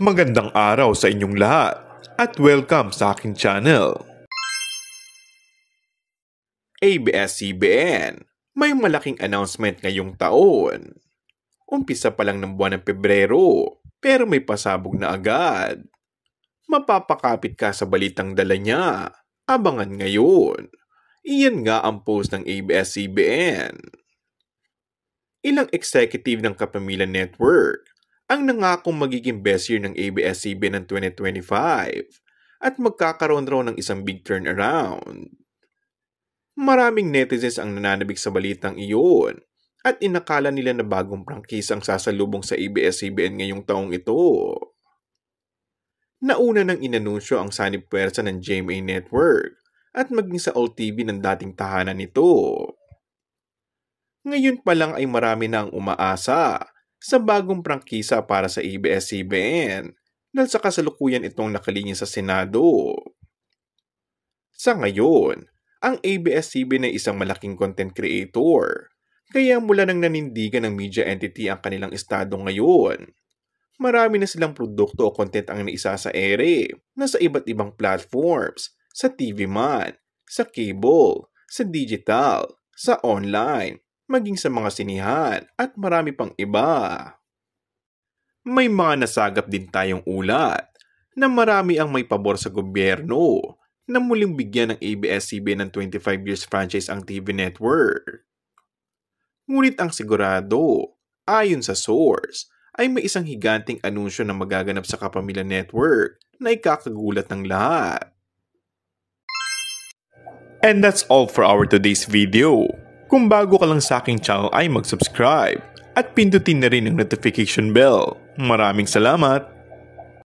Magandang araw sa inyong lahat at welcome sa aking channel. ABS-CBN, may malaking announcement ngayong taon. Umpisa pa lang ng buwan ng Pebrero, pero may pasabog na agad. Mapapakapit ka sa balitang dala niya. Abangan ngayon. Iyan nga ang post ng ABS-CBN. Ilang executive ng Kapamilya Network ang nangakong magiging best year ng ABS-CBN ng 2025 at magkakaroon raw ng isang big turnaround. Maraming netizens ang nananabik sa balitang iyon at inakala nila na bagong prangkisa ang sasalubong sa ABS-CBN ngayong taong ito. Nauna nang inanunsyo ang sanib puwersa ng GMA Network at maging sa ALL-TV ng dating tahanan nito. Ngayon pa lang ay marami na ang umaasa sa bagong prangkisa para sa ABS-CBN dahil sa kasalukuyan itong nakalinya sa Senado. Sa ngayon, ang ABS-CBN ay isang malaking content creator, kaya mula nang nanindigan ng media entity ang kanilang estado ngayon, marami na silang produkto o content ang naisa sa ere na sa iba't ibang platforms, sa TV man, sa cable, sa digital, sa online, maging sa mga sinihan at marami pang iba. May mga nasagap din tayong ulat na marami ang may pabor sa gobyerno na muling bigyan ng ABS-CBN ng 25 years franchise ang TV network. Ngunit ang sigurado, ayon sa source, ay may isang higanting anunsyo na magaganap sa Kapamilya Network na ikakagulat ng lahat. And that's all for our today's video. Kung bago ka lang sa aking channel ay mag-subscribe at pindutin na rin ang notification bell. Maraming salamat!